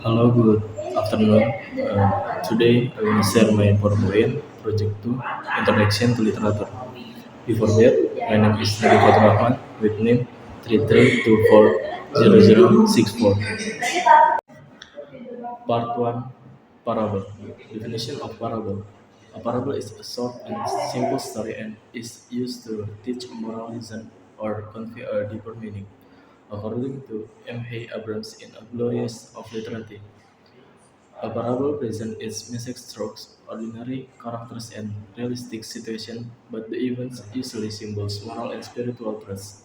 Hello, good afternoon. Today I will share my PowerPoint project 2, Introduction to Literature. Before that, my name is Nadi Fatur Rahman with name 33240064. Part 1, Parable. Definition of parable. A parable is a short and simple story and is used to teach a moral lesson or convey a deeper meaning. According to M. Hay Abrams in A Glorious of Literature, a parable presents its message strokes, ordinary characters, and realistic situations, but the events usually symbols moral and spiritual truths.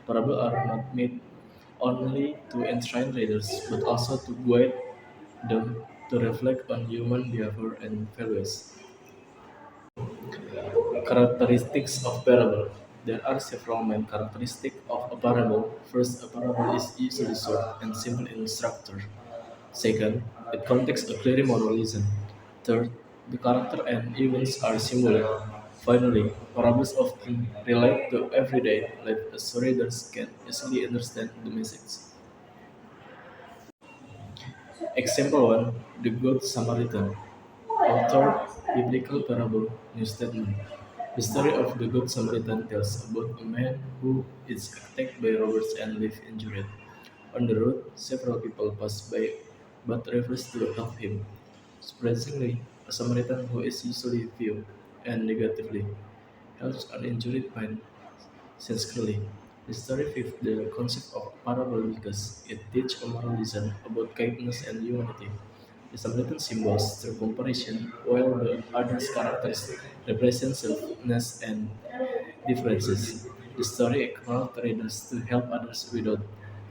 Parables are not made only to entertain readers, but also to guide them to reflect on human behavior and values. Characteristics of parable. There are several main characteristics of a parable. First, a parable is usually short and simple in structure. Second, it contains a clear moral lesson. Third, the character and events are symbolic. Finally, parables often relate to everyday life so readers can easily understand the message. Example 1, the Good Samaritan. Author, Biblical Parable, New Testament. The story of the Good Samaritan tells about a man who is attacked by robbers and left injured. On the road, several people pass by but refuse to help him. Surprisingly, a Samaritan who is usually viewed and negatively helps an injured man sincerely. The story fits the concept of parable because it teaches a moral lesson about kindness and humanity. The Samaritan symbols through comparison, while the other's characters represent selflessness and differences. The story encourages readers to help others without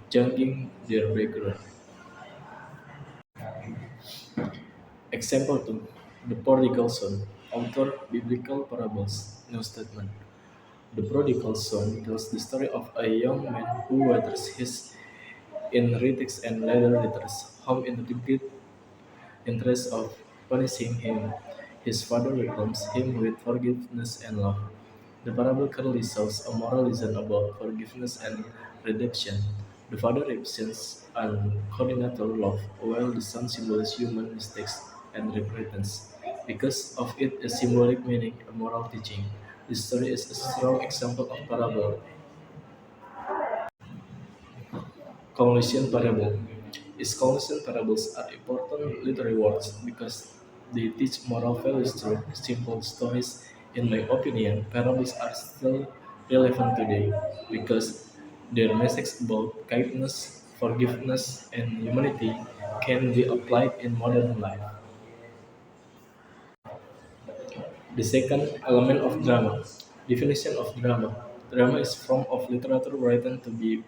judging their background. Example 2, the prodigal son. Author, Biblical Parables, New Testament. The prodigal son tells the story of a young man who waters his inheritance and later returns home in the great interest of punishing him. His father welcomes him with forgiveness and love. The parable clearly shows a moral lesson about forgiveness and redemption. The father represents unconditional love, while the son symbolizes human mistakes and repentance. Because of its symbolic meaning and moral teaching, this story is a strong example of parable. Conclusion parable. Its conclusion parables are important literary works because they teach moral values through simple stories. In my opinion, parables are still relevant today because their message about kindness, forgiveness, and humanity can be applied in modern life. The second element of drama. Definition of drama. Drama is form of literature written to be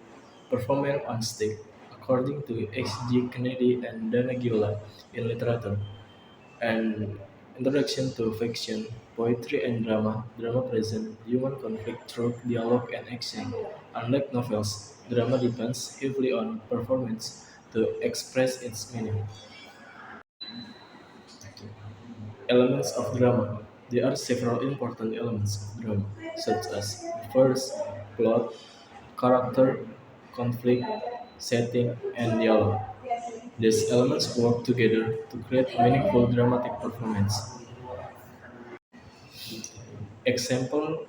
performed on stage, according to H.G. Kennedy and Dana Giola in literature. And introduction to fiction, poetry, and drama. Drama presents human conflict through dialogue and action. Unlike novels, drama depends heavily on performance to express its meaning. Elements of drama. There are several important elements of drama, such as first, plot, character, conflict, setting, and dialogue. These elements work together to create a meaningful dramatic performance. Example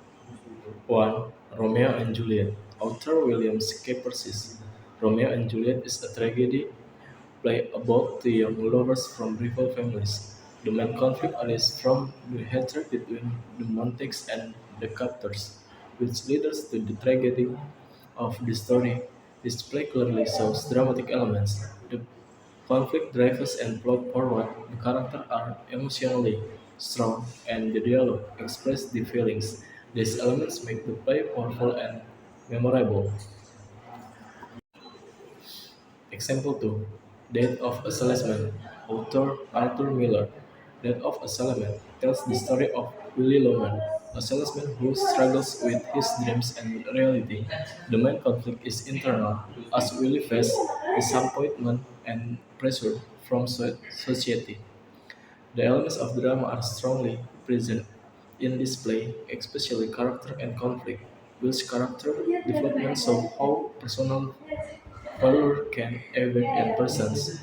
1, Romeo and Juliet. Author William K. Persis. Romeo and Juliet is a tragedy play about two young lovers from rival families. The main conflict arises from the hatred between the Montagues and the Captors, which leads to the tragedy of the story. This play clearly shows dramatic elements. The conflict drives and plot forward. The characters are emotionally strong, and the dialogue express the feelings. These elements make the play powerful and memorable. Example 2, Death of a Salesman. Author Arthur Miller. Death of a Salesman tells the story of Willie Loman, a salesman who struggles with his dreams and reality. The main conflict is internal, as Willie faces disappointment and pressure from society. The elements of drama are strongly present in this play, especially character and conflict, which character development show how personal valor can affect in persons.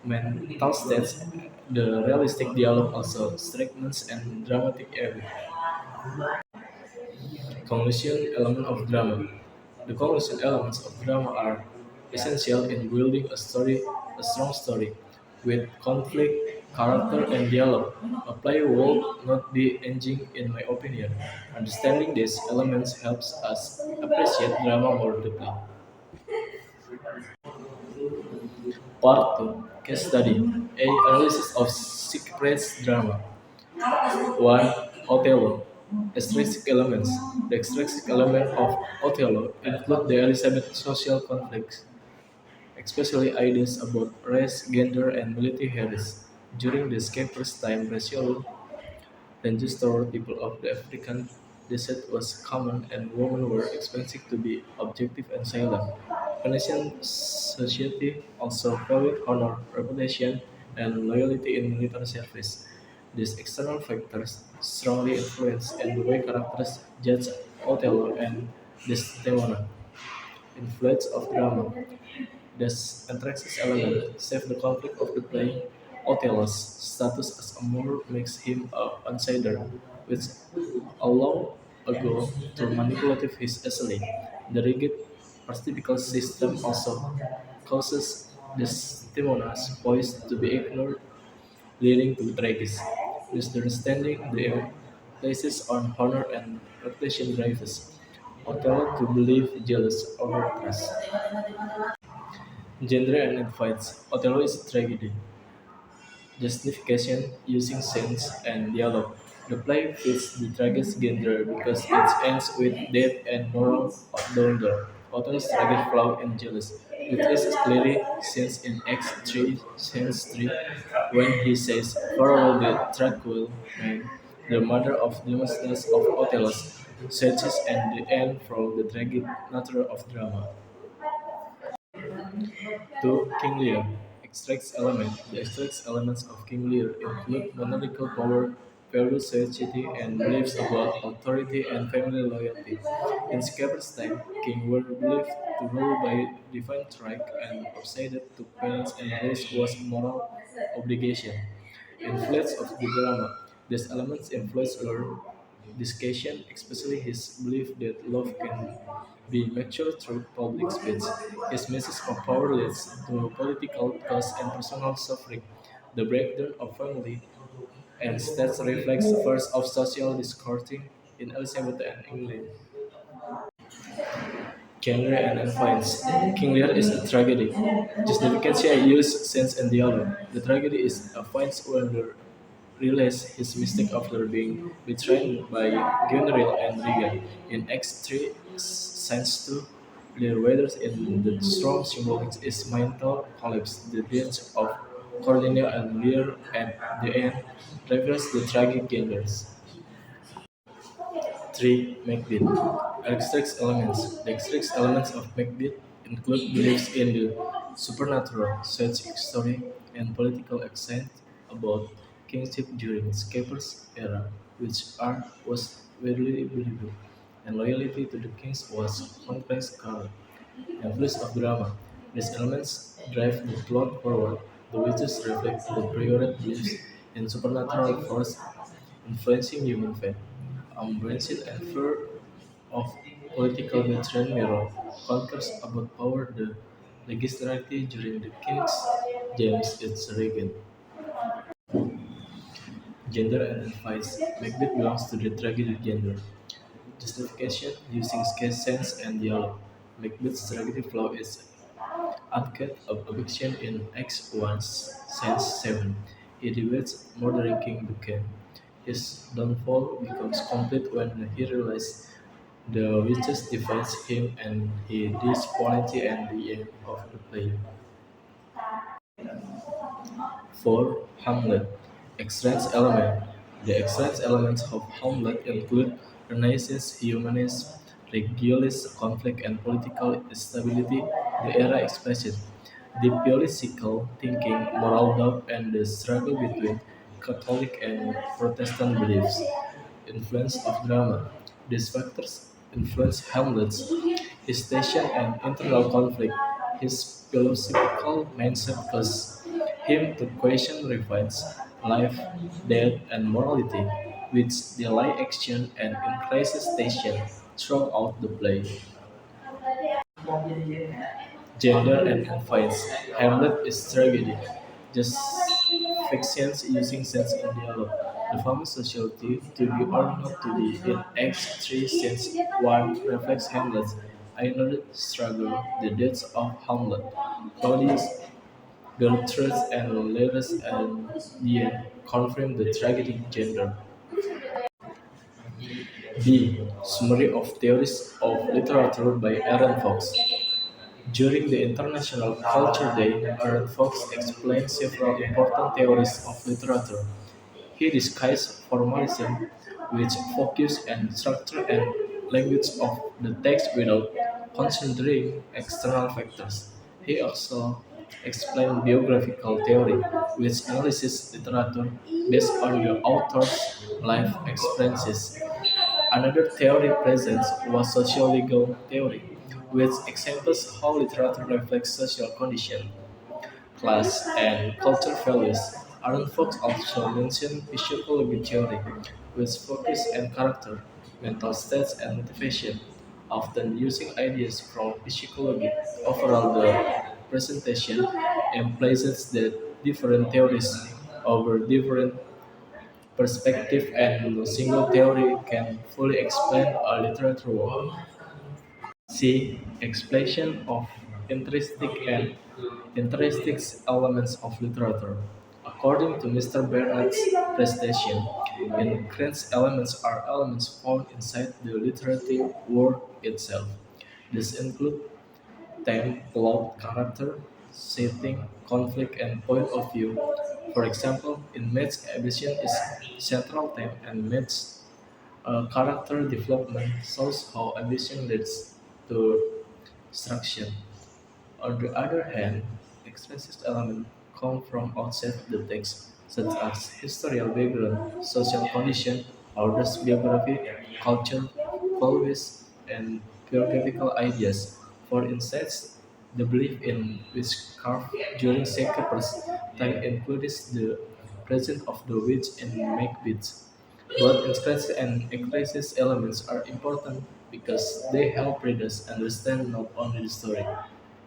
mental states, the realistic dialogue also strengthens and dramatic effect. Conclusion element of drama. The conclusion elements of drama are essential in building a strong story, with conflict, character, and dialogue. A play will not be engaging, in my opinion. Understanding these elements helps us appreciate drama more deeply. Part 2. Case study. A analysis of Shakespeare's drama. 1. Othello. Extrinsic elements. The extrinsic element of Othello include the Elizabeth social conflicts, especially ideas about race, gender, and military heritage. During the Shakespeare's time, racial register people of the African descent was common, and women were expected to be objective and silent. Venetian society also valued honor, reputation, and loyalty in military service. These external factors strongly influenced the way characters judge Othello and Desdemona. Influence of drama. This anthraxis element saved the conflict of the play. Othello's status as a Moor makes him an outsider, which allowed ago to manipulate his easily. The rigid archetypical system also causes Desdemona's voice to be ignored, leading to tragedy. Misunderstanding the places on honor and reputation drives Othello to believe jealous over trust. Genre and fights. Othello is a tragedy. Justification using scenes and dialogue. The play fits the tragic genre because it ends with death and moral downer. Othello's tragic flaw in jealous, which is clearly seen in Acts 3, Scenes 3, when he says, "Farewell the tranquil man, the mother of Demosthenes of Othello's, searches and the end from the tragic nature of drama." 2. King Lear extracts element. The extracts elements of King Lear include monarchical power, feudal society, and beliefs about authority and family loyalty. In Shakespeare's time, kings were believed to rule by divine right and obsessed to balance and rules was moral obligation. Influence of the drama. These elements influence our discussion, especially his belief that love can be matured through public speech. His message of power leads to political cost and personal suffering. The breakdown of family and states reflects the first of social discording in Elizabethan England. Genre and influence. King Lear is a tragedy. Justification use sense and dialogue. The tragedy is a finds wonder realizes his mistake after being betrayed by Guinevere and Regan. In Acts 3, Science 2, Lear weathers in the storm symbolics is mental collapse. The deaths of Cordelia and Lear at the end reveals the tragic genders. 3. Macbeth. Extract elements. The extract elements of Macbeth include beliefs in the supernatural, such story, and political accent about kingship during Scape's era, which was widely believed, and loyalty to the kings was complex color. Influence of drama. These elements drive the plot forward. The witches reflect the prior beliefs in supernatural force influencing human fate. Branson and fear of political veteran mirror conquers about power the legislature during the King's James its Reagan. Gender and advice. Macbeth belongs to the tragedy genre. Justification using case sense and dialogue. Macbeth's tragedy flaw is Advocate of eviction in Acts 1 sense 7. He debates murdering King Duncan. His downfall becomes complete when he realizes the witches defines him and he disappointed at the end of the play. 4. Hamlet. Extract element. The extract elements of Hamlet include Renaissance humanism, religious conflict, and political instability. The era expresses the political thinking, moral doubt, and the struggle between Catholic and Protestant beliefs. Influence of drama. These factors influence Hamlet's hesitation and internal conflict. His philosophical mindset causes him to question revenge, life, death, and morality, which delay action and increases tension throughout the play. Gender and influence. Hamlet is tragedy. Just fictions using sense in dialogue. The famous sociality to be or not to be in Acts 3 sense 1 reflects Hamlet's inner struggle, the deaths of Hamlet, Claudius, Gertrude, and Levis and the end confirm the tragic gender. B. Summary of Theories of Literature by Aaron Fox. During the International Culture Day, Aaron Fox explained several important theories of literature. He discussed formalism, which focus on structure and language of the text without considering external factors. He also explained biographical theory, which analyzes literature based on the author's life experiences. Another theory present was sociological theory, which examines how literature reflects social conditions, class, and cultural values. Aaron Fox also mentioned psychology theory, which focuses on character, mental states, and motivation, often using ideas from psychology. Overall, the presentation emphasizes that different theories over different perspectives and no single theory can fully explain a literature work. C. Explanation of intrinsic and intrinsic elements of literature. According to Mr. Bernard's presentation, intrinsic elements are elements found inside the literary work itself. This include theme, plot, character, setting, conflict, and point of view. For example, in Matt's ambition is central theme and Matt's character development shows how ambition leads to destruction. On the other hand, expressive elements come from outside the text, such as historical background, social condition, author's biography, culture, values, and biographical ideas. For instance, the belief in witchcraft during Shakespeare's time includes the presence of the witch in Macbeth. Both expressive and explicit elements are important because they help readers understand not only the story,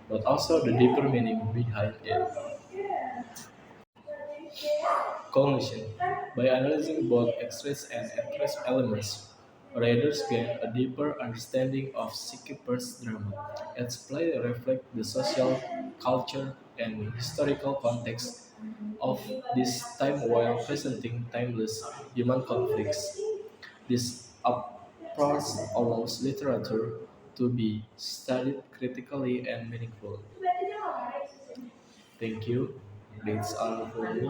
but also the deeper meaning behind it. Conclusion. By analyzing both express and express elements, readers gain a deeper understanding of Shakespeare's drama. Its play reflects the social, culture, and historical context of this time while presenting timeless human conflicts. This approach allows literature to be studied critically and meaningful. Thank you. That's all for me.